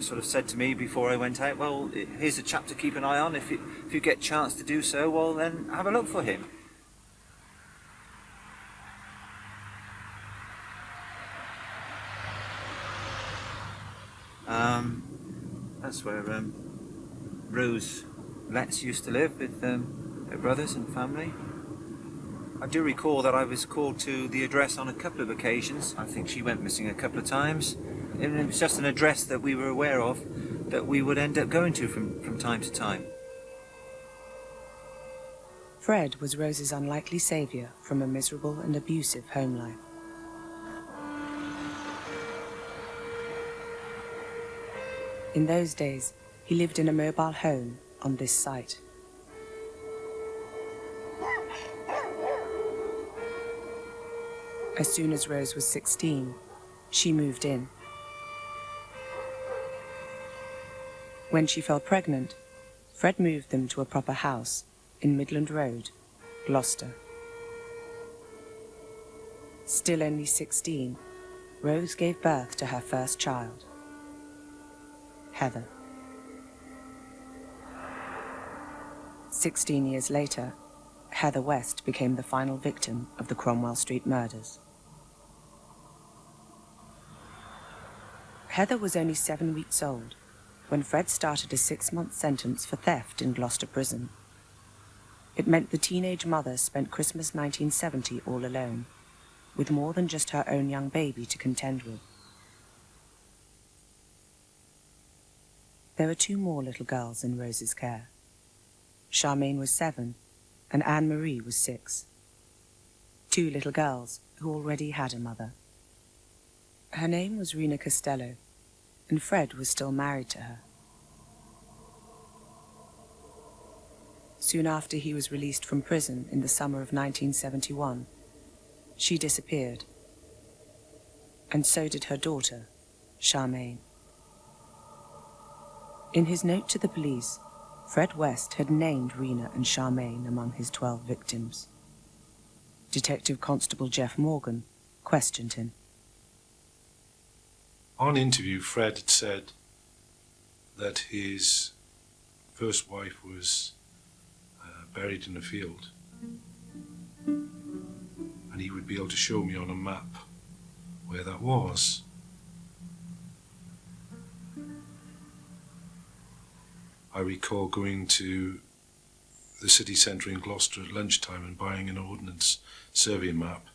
sort of said to me before I went out, well, here's a chap to keep an eye on. If you get a chance to do so, well, then have a look for him. That's where Rose Letts used to live with her brothers and family. I do recall that I was called to the address on a couple of occasions. I think she went missing a couple of times. And it was just an address that we were aware of that we would end up going to from time to time. Fred was Rose's unlikely saviour from a miserable and abusive home life. In those days, he lived in a mobile home on this site. As soon as Rose was 16, she moved in. When she fell pregnant, Fred moved them to a proper house in Midland Road, Gloucester. Still only 16, Rose gave birth to her first child, Heather. 16 years later, Heather West became the final victim of the Cromwell Street murders. Heather was only 7 weeks old when Fred started a 6-month sentence for theft in Gloucester Prison. It meant the teenage mother spent Christmas 1970 all alone, with more than just her own young baby to contend with. There were 2 more little girls in Rose's care. Charmaine was 7, and Anne-Marie was 6. 2 little girls who already had a mother. Her name was Rena Costello, and Fred was still married to her. Soon after he was released from prison in the summer of 1971, she disappeared, and so did her daughter, Charmaine. In his note to the police, Fred West had named Rena and Charmaine among his 12 victims. Detective Constable Jeff Morgan questioned him. On interview, Fred had said that his first wife was buried in a field, and he would be able to show me on a map where that was. I recall going to the city centre in Gloucester at lunchtime and buying an ordnance survey map,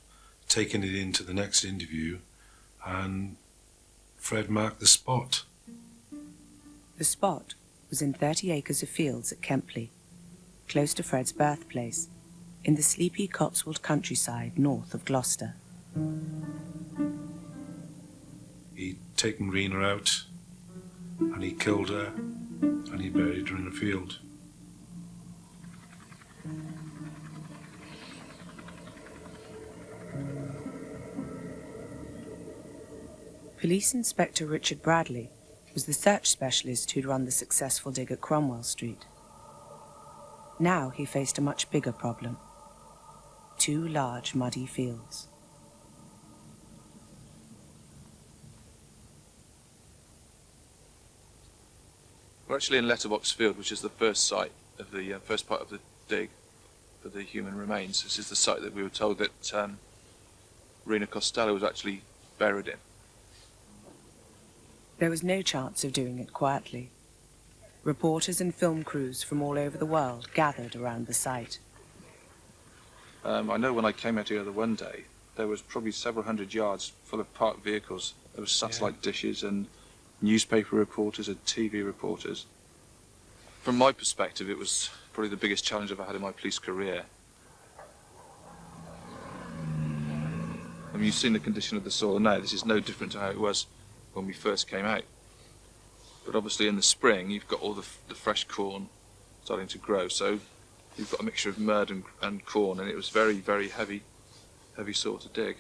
taking it into the next interview, and Fred marked the spot. The spot was in 30 acres of fields at Kempley, close to Fred's birthplace, in the sleepy Cotswold countryside north of Gloucester. He'd taken Rena out, and he killed her, and he buried her in a field. Police Inspector Richard Bradley was the search specialist who'd run the successful dig at Cromwell Street. Now he faced a much bigger problem. 2 large muddy fields. We're actually in Letterbox Field, which is the first site of the first part of the dig for the human remains. This is the site that we were told that Rena Costello was actually buried in. There was no chance of doing it quietly. Reporters and film crews from all over the world gathered around the site. I know when I came out here the one day, there was probably several hundred yards full of parked vehicles. There was satellite dishes and newspaper reporters and TV reporters. From my perspective, it was probably the biggest challenge I've ever had in my police career. I mean, you've seen the condition of the soil now. This is no different to how it was when we first came out. But obviously in the spring, you've got all the fresh corn starting to grow. So you've got a mixture of mud and corn, and it was very, very heavy soil to dig.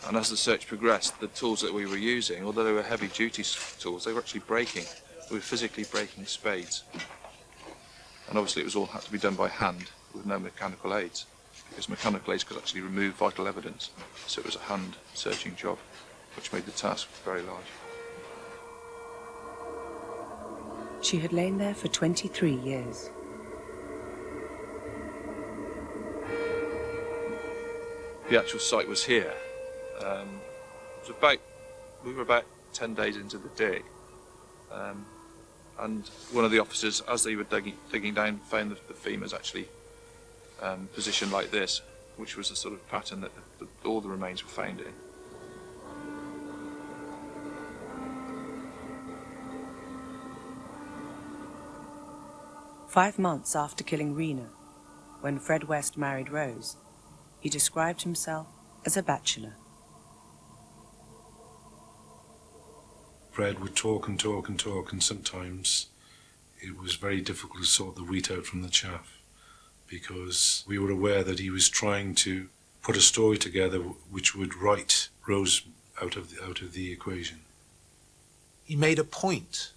And as the search progressed, the tools that we were using, although they were heavy-duty tools, they were actually breaking. We were physically breaking spades. And obviously it was all had to be done by hand with no mechanical aids, because mechanical aids could actually remove vital evidence. So it was a hand-searching job, which made the task very large. She had lain there for 23 years. The actual site was here. We were about 10 days into the dig, and one of the officers, as they were digging down, found the femurs actually positioned like this, which was the sort of pattern that all the remains were found in. "5 months after killing Rena, when Fred West married Rose, he described himself as a bachelor. Fred would talk and talk and talk, and sometimes it was very difficult to sort the wheat out from the chaff, because we were aware that he was trying to put a story together which would write Rose out of the equation. He made a point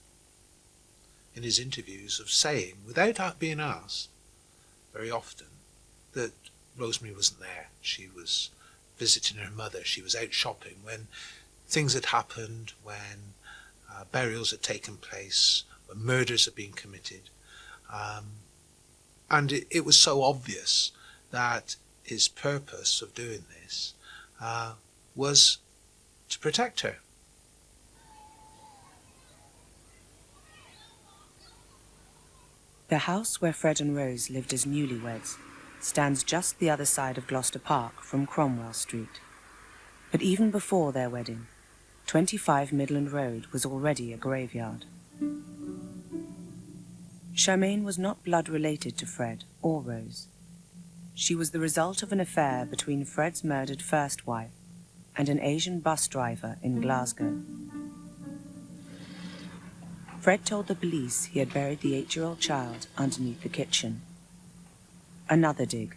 in his interviews of saying, without being asked very often, that Rosemary wasn't there. She was visiting her mother. She was out shopping when things had happened, when burials had taken place, when murders had been committed. And it was so obvious that his purpose of doing this was to protect her. The house where Fred and Rose lived as newlyweds stands just the other side of Gloucester Park from Cromwell Street. But even before their wedding, 25 Midland Road was already a graveyard. Charmaine was not blood-related to Fred or Rose. She was the result of an affair between Fred's murdered first wife and an Asian bus driver in Glasgow. Fred told the police he had buried the 8-year-old child underneath the kitchen. Another dig,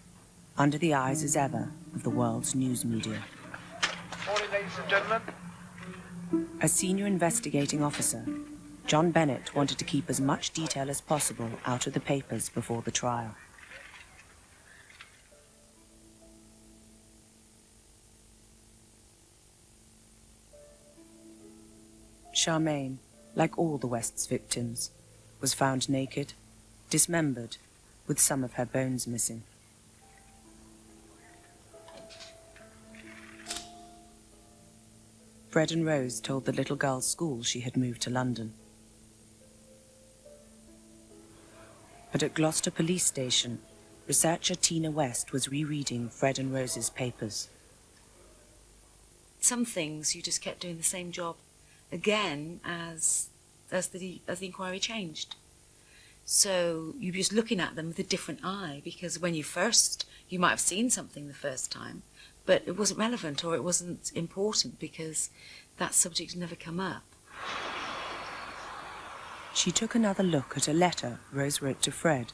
under the eyes as ever of the world's news media. Morning, ladies and gentlemen. As senior investigating officer, John Bennett wanted to keep as much detail as possible out of the papers before the trial. Charmaine, like all the West's victims, was found naked, dismembered, with some of her bones missing. Fred and Rose told the little girl's school she had moved to London. But at Gloucester Police Station, researcher Tina West was rereading Fred and Rose's papers. Some things you just kept doing the same job again as the inquiry changed. So you're just looking at them with a different eye, because when you might have seen something the first time, but it wasn't relevant or it wasn't important because that subject had never come up. She took another look at a letter Rose wrote to Fred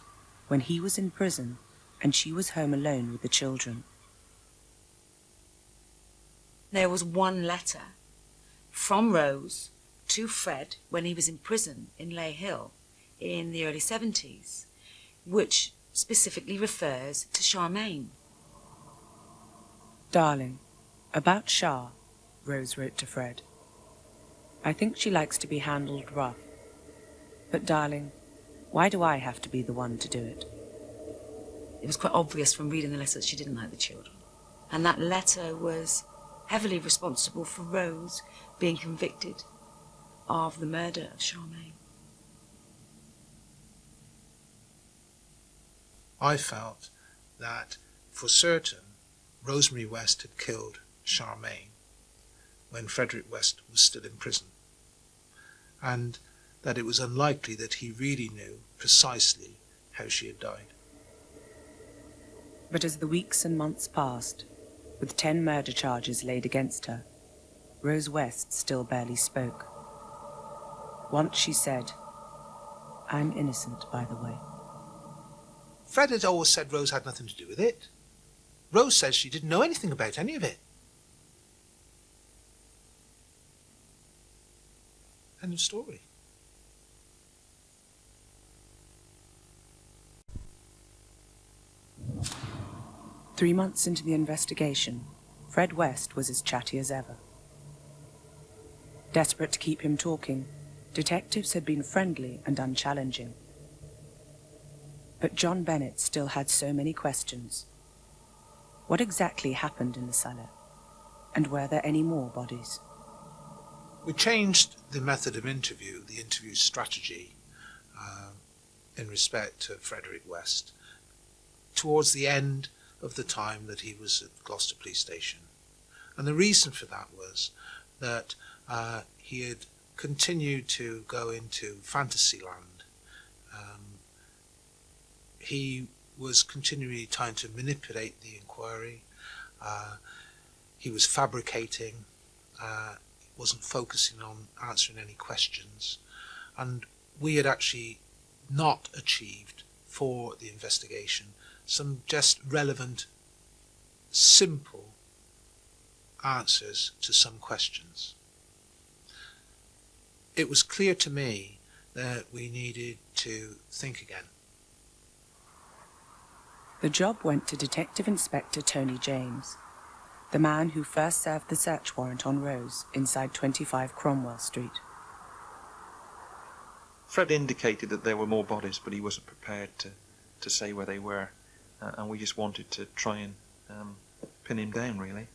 when he was in prison and she was home alone with the children. There was one letter from Rose to Fred when he was in prison in Lay Hill in the early 70s, which specifically refers to Charmaine. "Darling, about Char," Rose wrote to Fred. "I think she likes to be handled rough. But darling, why do I have to be the one to do it?" It was quite obvious from reading the letter that she didn't like the children. And that letter was heavily responsible for Rose being convicted of the murder of Charmaine. I felt that for certain Rosemary West had killed Charmaine when Frederick West was still in prison, and that it was unlikely that he really knew precisely how she had died. But as the weeks and months passed, with 10 murder charges laid against her, Rose West still barely spoke. Once she said, "I'm innocent, by the way." Fred had always said Rose had nothing to do with it. Rose says she didn't know anything about any of it. End of story. Three months into the investigation, Fred West was as chatty as ever. Desperate to keep him talking, Detectives had been friendly and unchallenging. But John Bennett still had so many questions. What exactly happened in the cellar? And were there any more bodies? We changed the method of interview, the interview strategy, in respect to Frederick West, towards the end of the time that he was at Gloucester Police Station. And the reason for that was that he had continued to go into fantasy land. He was continually trying to manipulate the inquiry. He was fabricating, wasn't focusing on answering any questions. And we had actually not achieved for the investigation some just relevant, simple answers to some questions. It was clear to me that we needed to think again. The job went to Detective Inspector Tony James, the man who first served the search warrant on Rose inside 25 Cromwell Street. Fred indicated that there were more bodies, but he wasn't prepared to say where they were, and we just wanted to try and pin him down, really.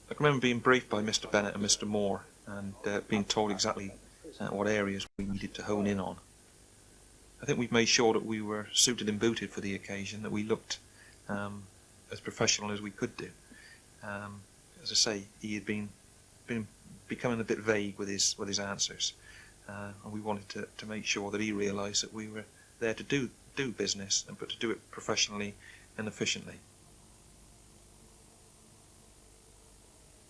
I can remember being briefed by Mr. Bennett and Mr. Moore, and being told exactly what areas we needed to hone in on. I think we've made sure that we were suited and booted for the occasion, that we looked as professional as we could do. As I say, he had been becoming a bit vague with his answers, and we wanted to make sure that he realised that we were there to do business, but to do it professionally and efficiently.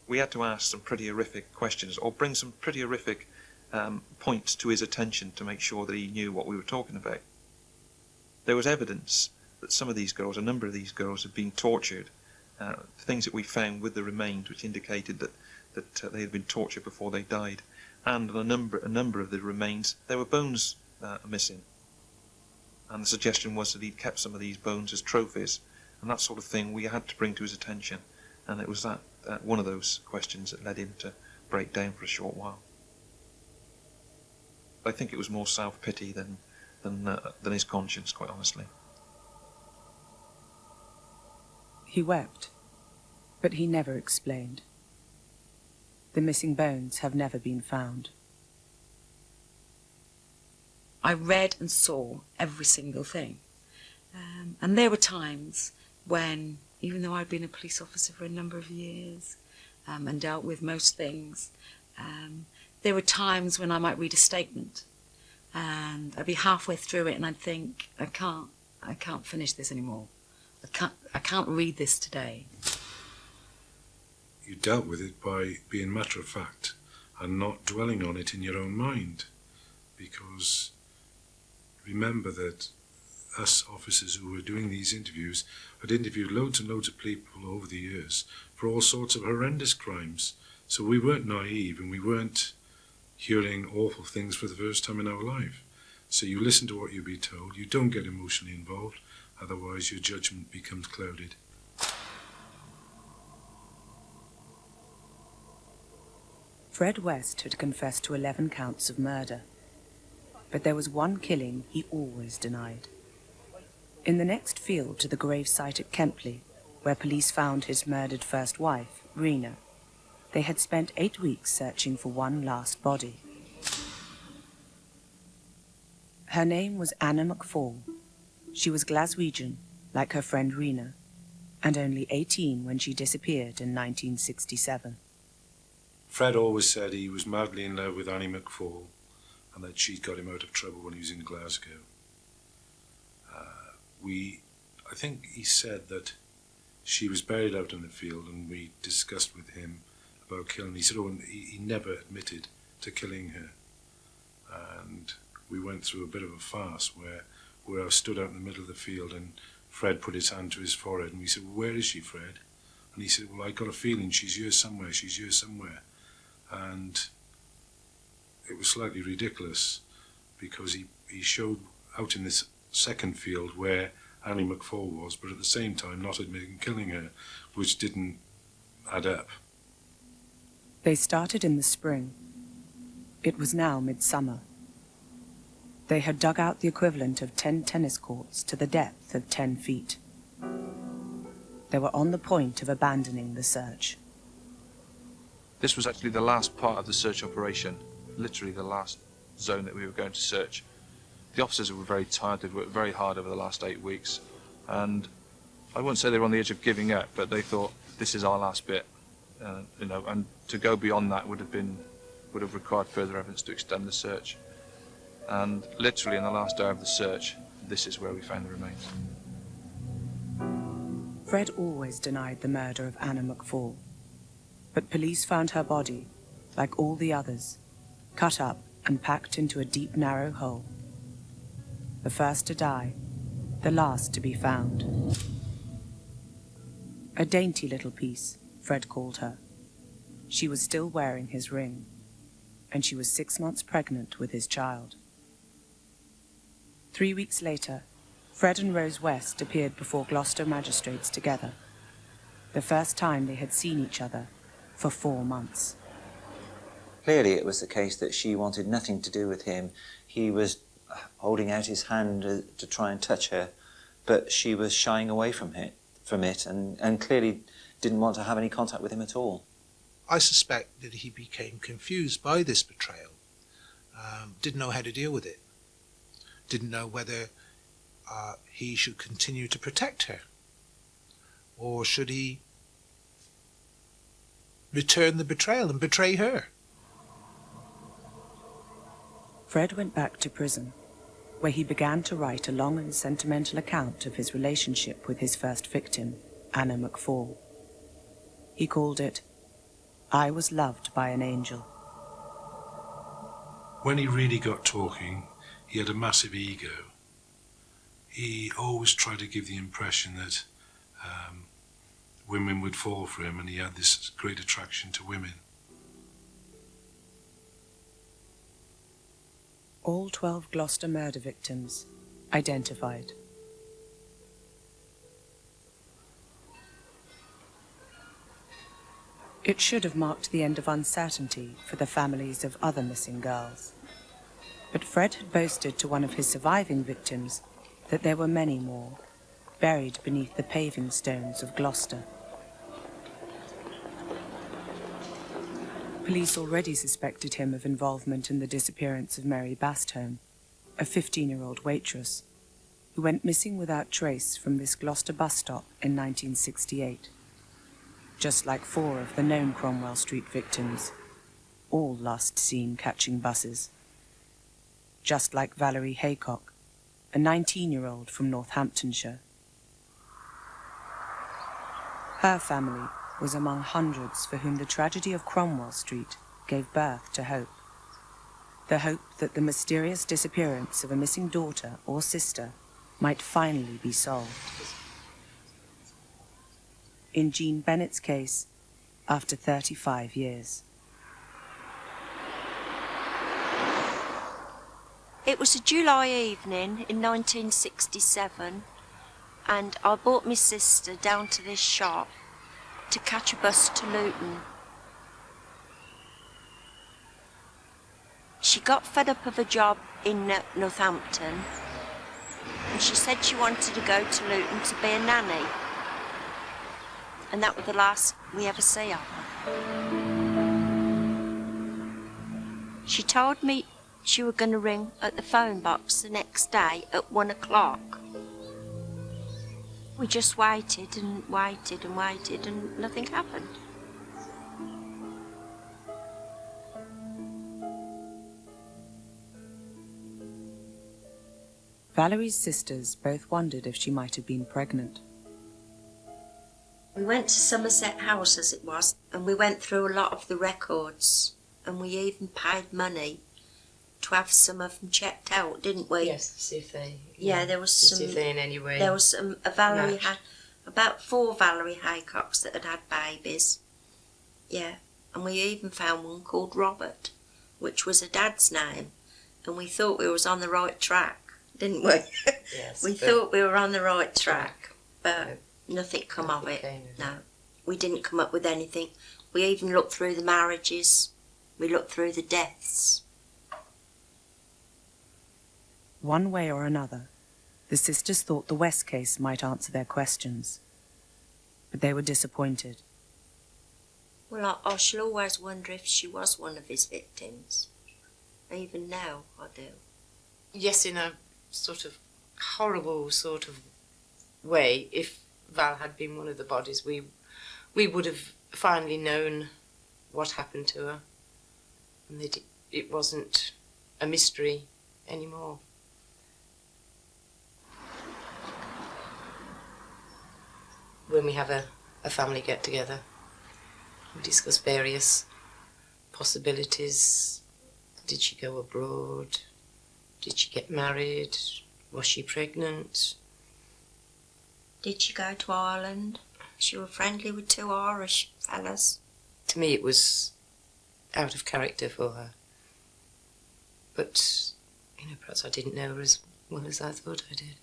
We had to ask some pretty horrific questions, or bring some pretty horrific points to his attention to make sure that he knew what we were talking about. There was evidence that some of these girls, a number of these girls, had been tortured. Things that we found with the remains, which indicated that they had been tortured before they died, and on a number of the remains there were bones missing. And the suggestion was that he'd kept some of these bones as trophies, and that sort of thing we had to bring to his attention. And it was that one of those questions that led him to break down for a short while. I think it was more self-pity than his conscience, quite honestly. He wept, but he never explained. The missing bones have never been found. I read and saw every single thing. And there were times when, even though I'd been a police officer for a number of years and dealt with most things, there were times when I might read a statement and I'd be halfway through it and I'd think, I can't finish this anymore. I can't read this today. You dealt with it by being matter of fact and not dwelling on it in your own mind, because remember that us officers who were doing these interviews had interviewed loads and loads of people over the years for all sorts of horrendous crimes. So we weren't naive, and we weren't hearing awful things for the first time in our life. So you listen to what you'll be told, you don't get emotionally involved, otherwise your judgment becomes clouded. Fred West had confessed to 11 counts of murder, but there was one killing he always denied. In the next field to the grave site at Kempley, where police found his murdered first wife, Rena, they had spent 8 weeks searching for one last body. Her name was Anna McFall. She was Glaswegian, like her friend Rena, and only 18 when she disappeared in 1967. Fred always said he was madly in love with Annie McFall, and that she'd got him out of trouble when he was in Glasgow. I think he said that she was buried out in the field, and we discussed with him about killing. He said, he never admitted to killing her. And we went through a bit of a farce where I stood out in the middle of the field, and Fred put his hand to his forehead, and we said, well, where is she, Fred? And he said, well, I got a feeling she's here somewhere, And it was slightly ridiculous, because he showed out in this second field where Annie McFall was, but at the same time not admitting killing her, which didn't add up. They started in the spring. It was now midsummer, They had dug out the equivalent of 10 tennis courts to the depth of 10 feet. They were on the point of abandoning the search. This was actually the last part of the search operation, literally the last zone that we were going to search. The officers were very tired, they'd worked very hard over the last 8 weeks, and I wouldn't say they were on the edge of giving up, but they thought, this is our last bit, and to go beyond that would have required further evidence to extend the search. And literally in the last day of the search, this is where we found the remains. Fred always denied the murder of Anna McFall, but police found her body, like all the others, cut up and packed into a deep, narrow hole. The first to die, the last to be found. A dainty little piece, Fred called her. She was still wearing his ring, and she was 6 months pregnant with his child. 3 weeks later, Fred and Rose West appeared before Gloucester magistrates together, the first time they had seen each other for 4 months. Clearly it was the case that she wanted nothing to do with him. He was holding out his hand to try and touch her, but she was shying away from it and clearly didn't want to have any contact with him at all. I suspect that he became confused by this betrayal, didn't know how to deal with it, didn't know whether he should continue to protect her, or should he return the betrayal and betray her. Fred went back to prison, where he began to write a long and sentimental account of his relationship with his first victim, Anna McFall. He called it, "I Was Loved by an Angel." When he really got talking, he had a massive ego. He always tried to give the impression that women would fall for him, and he had this great attraction to women. All 12 Gloucester murder victims identified. It should have marked the end of uncertainty for the families of other missing girls. But Fred had boasted to one of his surviving victims that there were many more, buried beneath the paving stones of Gloucester. Police already suspected him of involvement in the disappearance of Mary Bastholme, a 15-year-old waitress, who went missing without trace from this Gloucester bus stop in 1968. Just like 4 of the known Cromwell Street victims, all last seen catching buses. Just like Valerie Haycock, a 19-year-old from Northamptonshire. Her family was among hundreds for whom the tragedy of Cromwell Street gave birth to hope. The hope that the mysterious disappearance of a missing daughter or sister might finally be solved. In Jean Bennett's case, after 35 years. It was a July evening in 1967, and I brought my sister down to this shop to catch a bus to Luton. She got fed up of a job in Northampton, and she said she wanted to go to Luton to be a nanny. And that was the last we ever see of her. She told me she was going to ring at the phone box the next day at 1 o'clock. We just waited and waited and waited, and nothing happened. Valerie's sisters both wondered if she might have been pregnant. We went to Somerset House, as it was, and we went through a lot of the records, and we even paid money to have some of them checked out, didn't we? Yes, to see if they... Yeah, there was some... see if they in any way... There was a Valerie... about 4 Valerie Haycocks that had babies. Yeah, and we even found one called Robert, which was a dad's name, and we thought we was on the right track, didn't we? Yes. We thought we were on the right track, but nothing come of it. No, we didn't come up with anything. We even looked through the marriages. We looked through the deaths. One way or another, the sisters thought the West case might answer their questions, but they were disappointed. Well, I shall always wonder if she was one of his victims. Even now, I do. Yes, in a sort of horrible sort of way, if Val had been one of the bodies, we would have finally known what happened to her, and that it wasn't a mystery anymore. When we have a family get-together, we discuss various possibilities. Did she go abroad? Did she get married? Was she pregnant? Did she go to Ireland? She was friendly with two Irish fellas. To me, it was out of character for her. But, perhaps I didn't know her as well as I thought I did.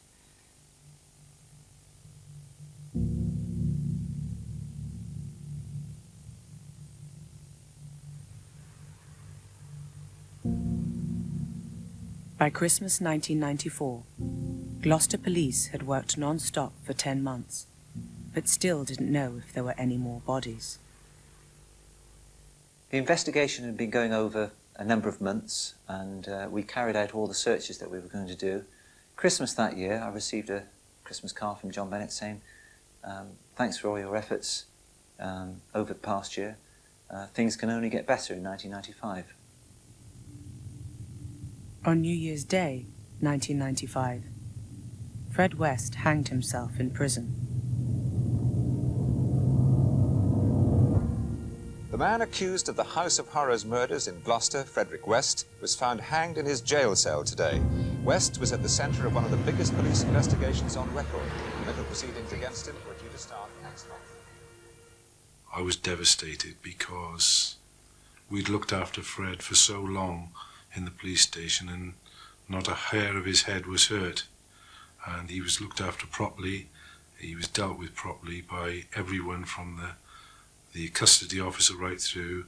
By Christmas 1994, Gloucester police had worked non-stop for 10 months, but still didn't know if there were any more bodies. The investigation had been going over a number of months, and we carried out all the searches that we were going to do. Christmas that year, I received a Christmas card from John Bennett saying, thanks for all your efforts over the past year. Things can only get better in 1995. On New Year's Day, 1995, Fred West hanged himself in prison. The man accused of the House of Horrors murders in Gloucester, Frederick West, was found hanged in his jail cell today. West was at the centre of one of the biggest police investigations on record. Legal proceedings against him were due to start next month. I was devastated because we'd looked after Fred for so long in the police station, and not a hair of his head was hurt, and he was looked after properly. He was dealt with properly by everyone from the custody officer right through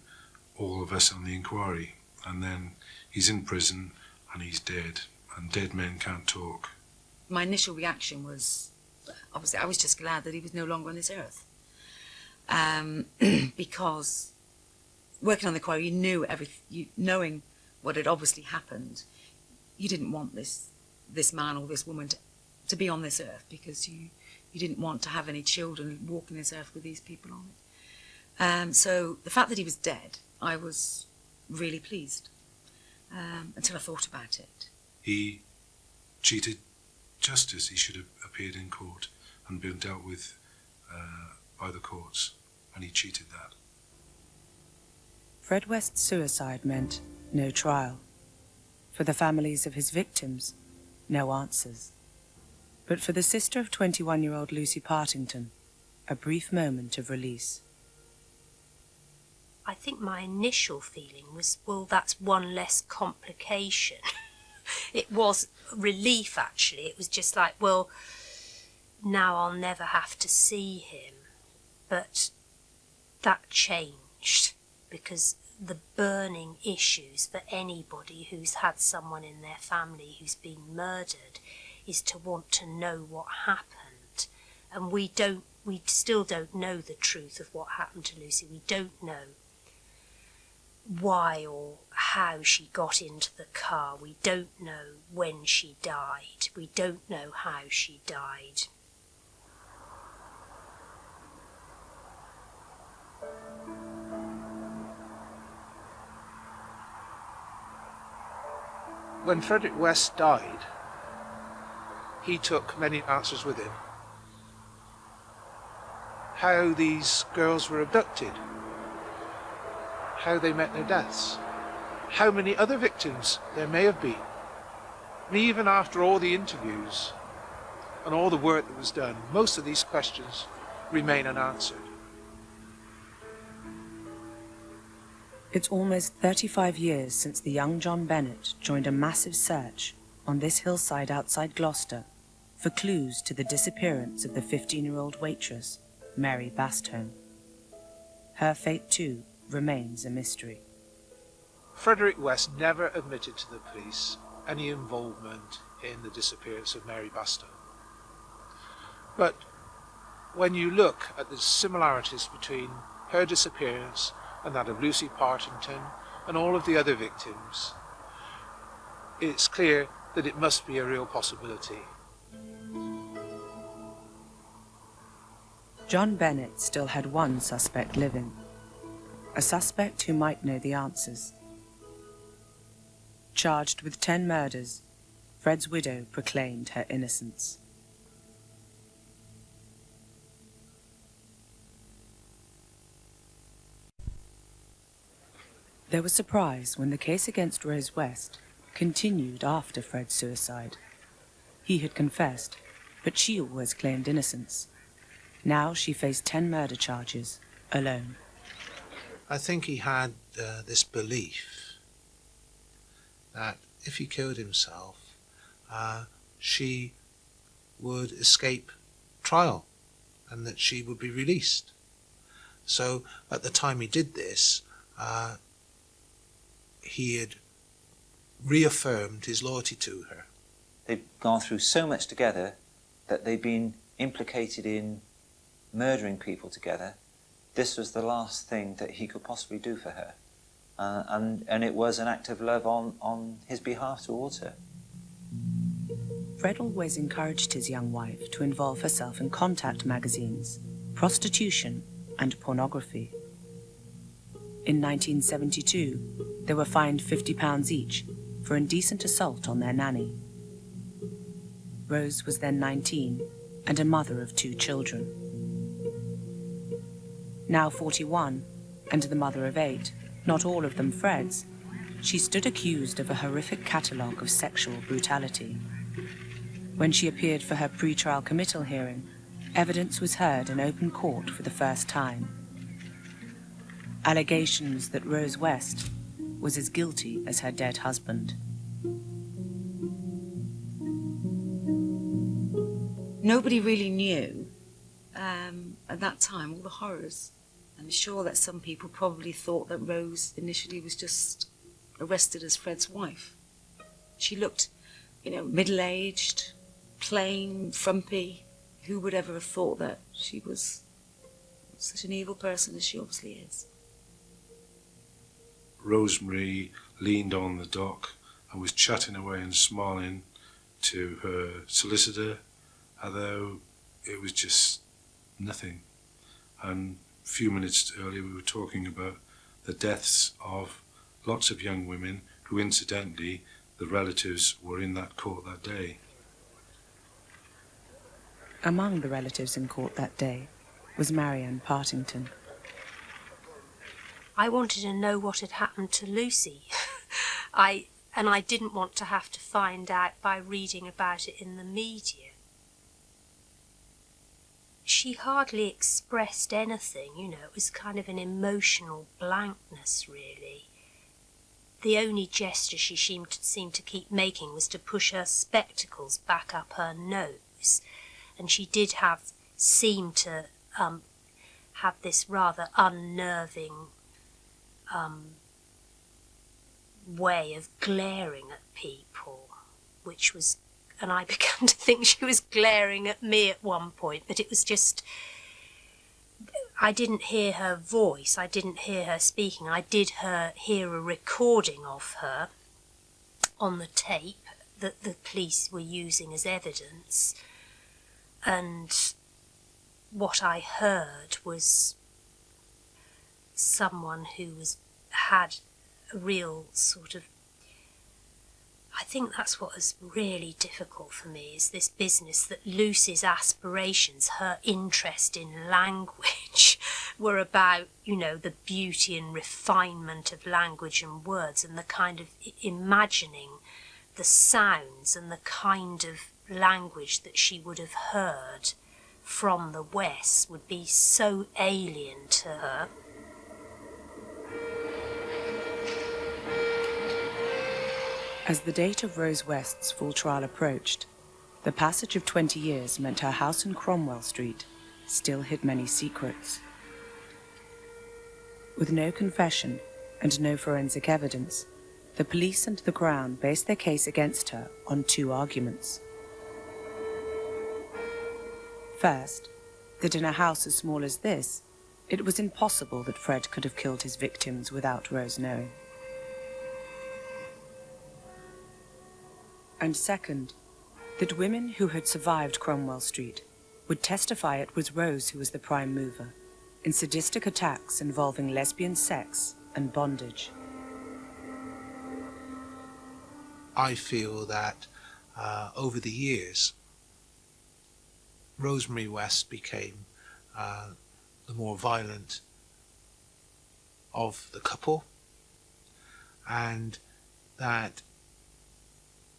all of us on the inquiry. And then he's in prison and he's dead, and dead men can't talk. My initial reaction was, obviously, I was just glad that he was no longer on this earth. Because working on the inquiry, you knew everything, knowing what had obviously happened, you didn't want this man or this woman to be on this earth, because you didn't want to have any children walking this earth with these people on it. So the fact that he was dead, I was really pleased, until I thought about it. He cheated justice. He should have appeared in court and been dealt with by the courts, and he cheated that. Fred West's suicide meant no trial. For the families of his victims, no answers. But for the sister of 21-year-old Lucy Partington, a brief moment of release. I think my initial feeling was, well, that's one less complication. It was relief, actually. It was just like, well, now I'll never have to see him. But that changed, because the burning issues for anybody who's had someone in their family who's been murdered is to want to know what happened. And we still don't know the truth of what happened to Lucy. We don't know why or how she got into the car. We don't know when she died. We don't know how she died. When Frederick West died, he took many answers with him. How these girls were abducted, how they met their deaths, how many other victims there may have been. And even after all the interviews and all the work that was done, most of these questions remain unanswered. It's almost 35 years since the young John Bennett joined a massive search on this hillside outside Gloucester for clues to the disappearance of the 15-year-old waitress, Mary Bastholm. Her fate, too, remains a mystery. Frederick West never admitted to the police any involvement in the disappearance of Mary Buster. But when you look at the similarities between her disappearance and that of Lucy Partington and all of the other victims, it's clear that it must be a real possibility. John Bennett still had one suspect living, a suspect who might know the answers. Charged with 10 murders, Fred's widow proclaimed her innocence. There was surprise when the case against Rose West continued after Fred's suicide. He had confessed, but she always claimed innocence. Now she faced 10 murder charges, alone. I think he had this belief that if he killed himself, she would escape trial and that she would be released. So at the time he did this, he had reaffirmed his loyalty to her. They'd gone through so much together that they'd been implicated in murdering people together. This was the last thing that he could possibly do for her. And it was an act of love on his behalf towards her. Fred always encouraged his young wife to involve herself in contact magazines, prostitution and pornography. In 1972, they were fined £50 each for indecent assault on their nanny. Rose was then 19 and a mother of 2 children. Now 41 and the mother of 8, not all of them Fred's, she stood accused of a horrific catalogue of sexual brutality. When she appeared for her pre-trial committal hearing, evidence was heard in open court for the first time. Allegations that Rose West was as guilty as her dead husband. Nobody really knew at that time all the horrors. I'm sure that some people probably thought that Rose initially was just arrested as Fred's wife. She looked, middle-aged, plain, frumpy. Who would ever have thought that she was such an evil person as she obviously is? Rosemary leaned on the dock and was chatting away and smiling to her solicitor, although it was just nothing. And a few minutes earlier we were talking about the deaths of lots of young women who incidentally the relatives were in that court that day. Among the relatives in court that day was Marianne Partington. I wanted to know what had happened to Lucy. I didn't want to have to find out by reading about it in the media. She hardly expressed anything, it was kind of an emotional blankness, really. The only gesture she seemed to keep making was to push her spectacles back up her nose, and she did seem to have this rather unnerving way of glaring at people, and I began to think she was glaring at me at one point, but it was just, I didn't hear her voice, I didn't hear her speaking. I did hear a recording of her on the tape that the police were using as evidence, and what I heard was someone who had a real sort of, I think that's what was really difficult for me, is this business that Lucy's aspirations, her interest in language, were about, the beauty and refinement of language and words, and the kind of imagining the sounds and the kind of language that she would have heard from the West would be so alien to her. As the date of Rose West's full trial approached, the passage of 20 years meant her house in Cromwell Street still hid many secrets. With no confession and no forensic evidence, the police and the Crown based their case against her on two arguments. First, that in a house as small as this, it was impossible that Fred could have killed his victims without Rose knowing. And second, that women who had survived Cromwell Street would testify it was Rose who was the prime mover in sadistic attacks involving lesbian sex and bondage. I feel that over the years, Rosemary West became the more violent of the couple, and that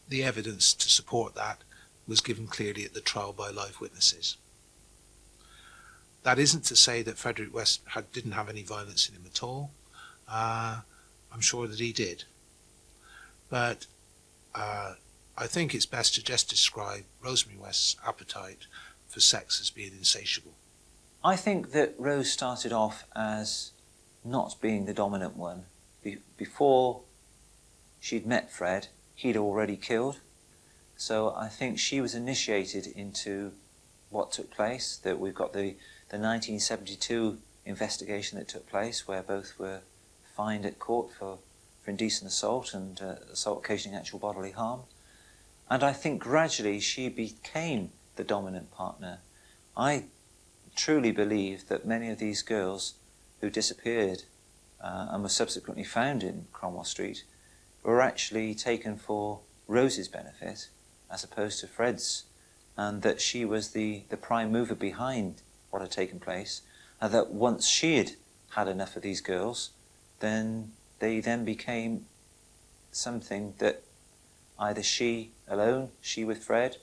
the evidence to support that was given clearly at the trial by live witnesses. That isn't to say that Frederick West didn't have any violence in him at all. I'm sure that he did. But I think it's best to just describe Rosemary West's appetite for sex as being insatiable. I think that Rose started off as not being the dominant one. Before she'd met Fred, he'd already killed. So I think she was initiated into what took place, that we've got the 1972 investigation that took place where both were fined at court for indecent assault and assault occasioning actual bodily harm. And I think gradually she became the dominant partner. I truly believe that many of these girls who disappeared and were subsequently found in Cromwell Street were actually taken for Rose's benefit as opposed to Fred's, and that she was the prime mover behind what had taken place, and that once she had had enough of these girls, then they then became something that either she alone, she with Fred,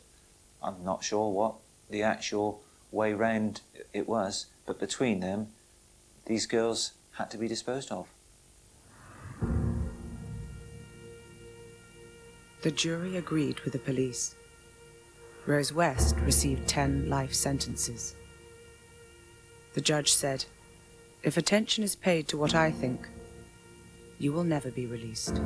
I'm not sure what the actual way round it was, but between them, these girls had to be disposed of. The jury agreed with the police. Rose West received 10 life sentences. The judge said, "If attention is paid to what I think, you will never be released."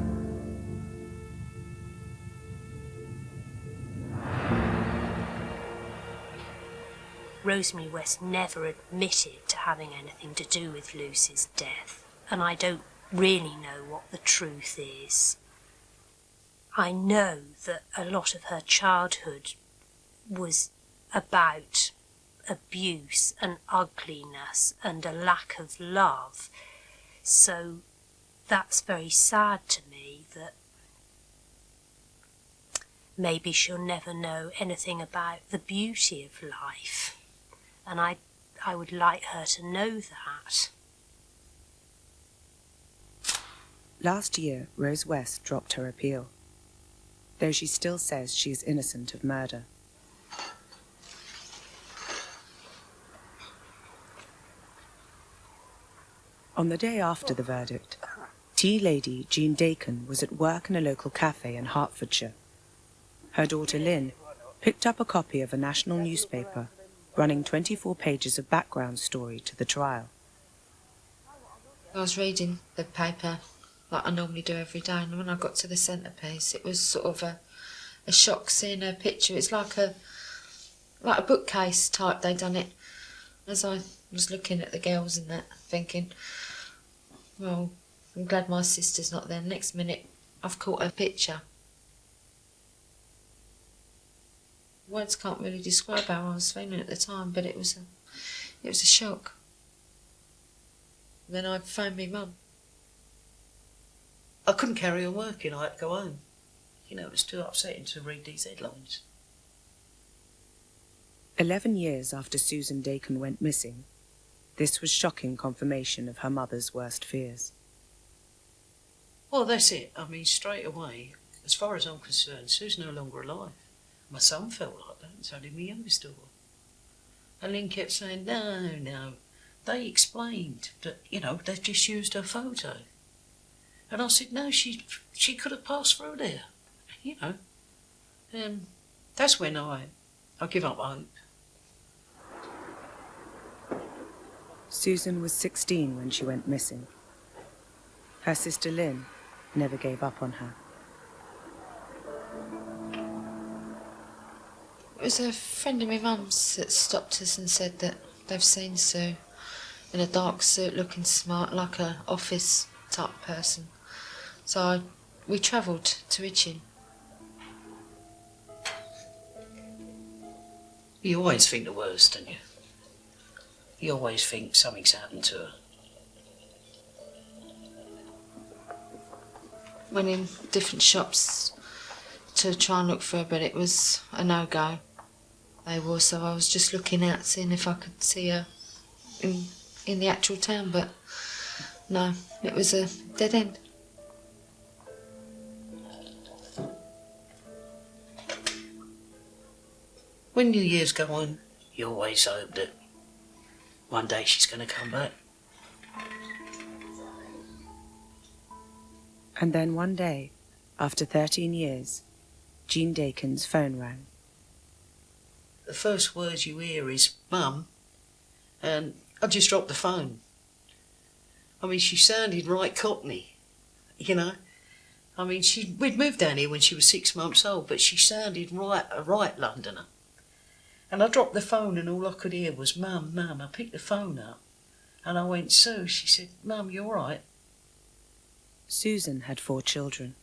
Rosemary West never admitted to having anything to do with Lucy's death, and I don't really know what the truth is. I know that a lot of her childhood was about abuse and ugliness and a lack of love, so that's very sad to me that maybe she'll never know anything about the beauty of life. And I would like her to know that. Last year, Rose West dropped her appeal, though she still says she is innocent of murder. On the day after the verdict, tea lady Jean Dakin was at work in a local cafe in Hertfordshire. Her daughter Lynn picked up a copy of a national newspaper running 24 pages of background story to the trial. I was reading the paper like I normally do every day, and when I got to the centrepiece, it was sort of a shock seeing her picture. It's like a bookcase type. They done it. As I was looking at the girls and that, thinking, well, I'm glad my sister's not there. Next minute, I've caught her picture. Words can't really describe how I was feeling at the time, but it was a shock. Then I phoned me mum. I couldn't carry on working, I had to go home. You know, it was too upsetting to read these headlines. 11 years after Susan Dakin went missing, this was shocking confirmation of her mother's worst fears. Well, that's it. I mean, straight away, as far as I'm concerned, Sue's no longer alive. My son felt like that, and so did my youngest daughter. And Lynn kept saying, no. They explained that, you know, they've just used her photo. And I said, no, she could have passed through there, you know. That's when I give up hope. Susan was 16 when she went missing. Her sister Lynn, never gave up on her. It was a friend of my mum's that stopped us and said that they've seen Sue in a dark suit, looking smart, like a office type person. So we travelled to Itching. You always think the worst, don't you? You always think something's happened to her. Went in different shops to try and look for her, but it was a no-go. They were, so I was just looking out, seeing if I could see her in the actual town, but no, it was a dead end. When New Year's go on, you always hope that one day she's going to come back. And then one day, after 13 years, Jean Dakin's phone rang. The first words you hear is, "Mum," and I just dropped the phone. I mean, she sounded right Cockney, you know. I mean, we'd moved down here when she was 6 months old, but she sounded a right Londoner. And I dropped the phone and all I could hear was, "Mum, Mum." I picked the phone up and I went, "Sue." She said, "Mum, you all right?" Susan had 4 children.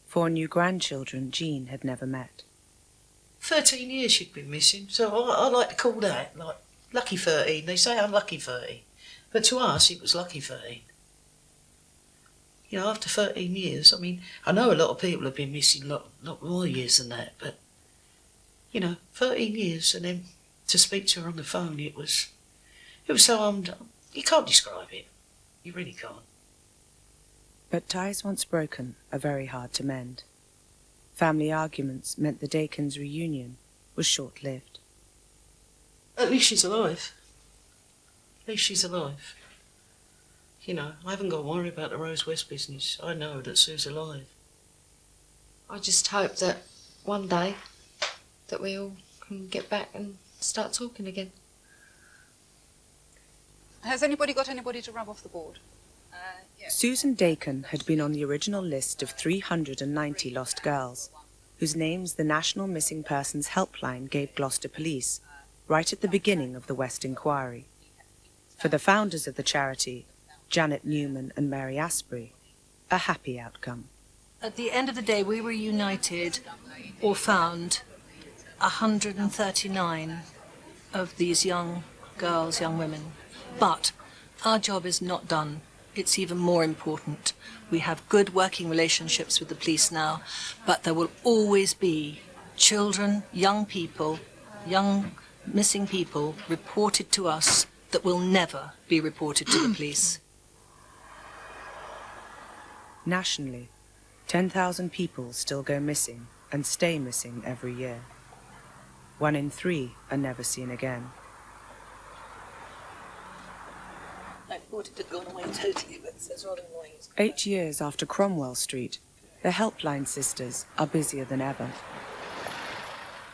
4 new grandchildren Jean had never met. 13 years she'd been missing, so I like to call that, like, lucky 13. They say unlucky 13, but to us it was lucky 13. You know, after 13 years, I mean, I know a lot of people have been missing a lot more years than that, but, you know, 13 years, and then to speak to her on the phone, it was so, you can't describe it. You really can't. But ties once broken are very hard to mend. Family arguments meant the Dakins' reunion was short-lived. At least she's alive. At least she's alive. You know, I haven't got to worry about the Rose West business. I know that Sue's alive. I just hope that one day that we all can get back and start talking again. Has anybody got anybody to rub off the board? Susan Dakin had been on the original list of 390 lost girls, whose names the National Missing Persons Helpline gave Gloucester Police right at the beginning of the West inquiry. For the founders of the charity, Janet Newman and Mary Asprey, a happy outcome. At the end of the day, we were united or found 139 of these young girls, young women. But our job is not done. It's even more important. We have good working relationships with the police now, but there will always be children, young people, young missing people reported to us that will never be reported to the police. Nationally, 10,000 people still go missing and stay missing every year. 1 in 3 are never seen again. I thought it had gone away totally, but it's rather annoying. 8 years after Cromwell Street, the Helpline Sisters are busier than ever.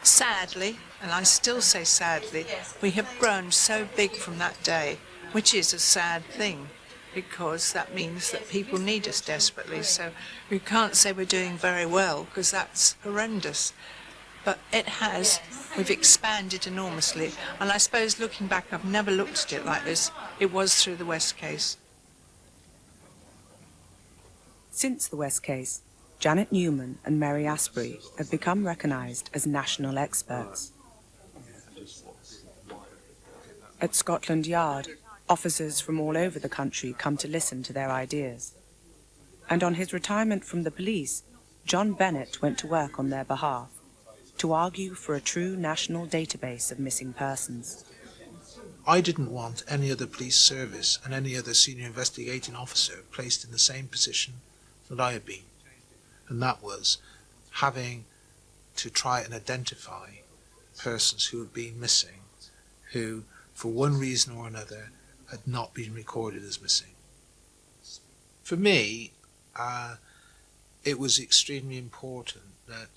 Sadly, and I still say sadly, we have grown so big from that day, which is a sad thing, because that means that people need us desperately. So we can't say we're doing very well, because that's horrendous. But we've expanded enormously, and I suppose looking back, I've never looked at it like this. It was through the West case. Since the West case, Janet Newman and Mary Asprey have become recognised as national experts. At Scotland Yard, officers from all over the country come to listen to their ideas. And on his retirement from the police, John Bennett went to work on their behalf, to argue for a true national database of missing persons. I didn't want any other police service and any other senior investigating officer placed in the same position that I had been, and that was having to try and identify persons who had been missing, who, for one reason or another, had not been recorded as missing. For me, it was extremely important that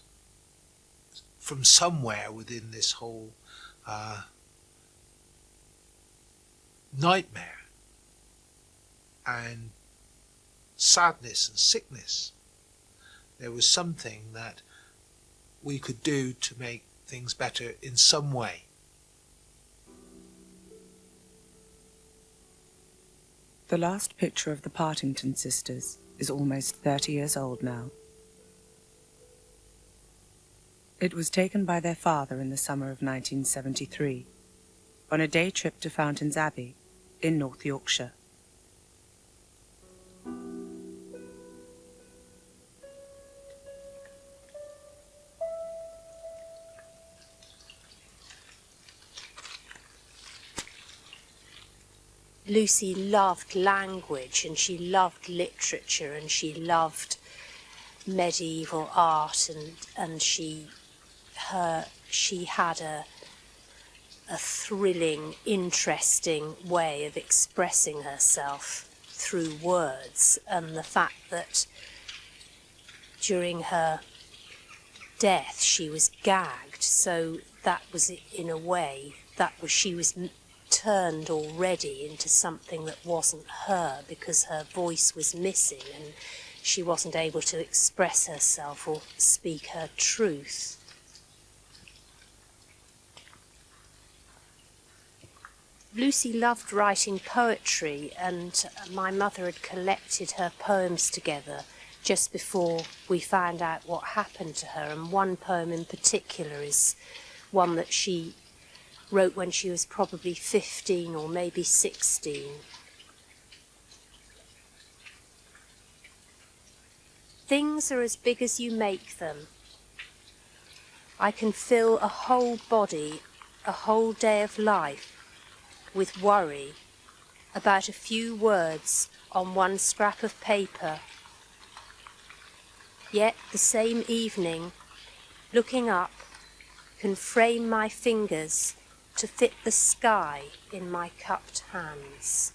from somewhere within this whole nightmare and sadness and sickness, there was something that we could do to make things better in some way. The last picture of the Partington sisters is almost 30 years old now. It was taken by their father in the summer of 1973, on a day trip to Fountains Abbey in North Yorkshire. Lucy loved language, and she loved literature, and she loved medieval art, and she had a thrilling, interesting way of expressing herself through words. And the fact that during her death she was gagged, so that was, in a way, she was turned already into something that wasn't her, because her voice was missing and she wasn't able to express herself or speak her truth. Lucy loved writing poetry, and my mother had collected her poems together just before we found out what happened to her, and one poem in particular is one that she wrote when she was probably 15 or maybe 16. Things are as big as you make them. I can fill a whole body, a whole day of life, with worry about a few words on one scrap of paper. Yet the same evening, looking up, can frame my fingers to fit the sky in my cupped hands.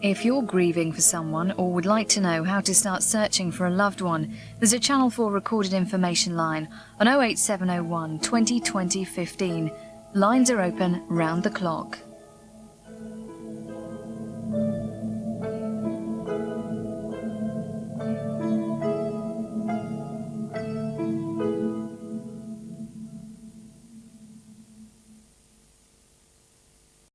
If you're grieving for someone or would like to know how to start searching for a loved one, there's a Channel 4 recorded information line on 08701 20 20 15. Lines are open round the clock.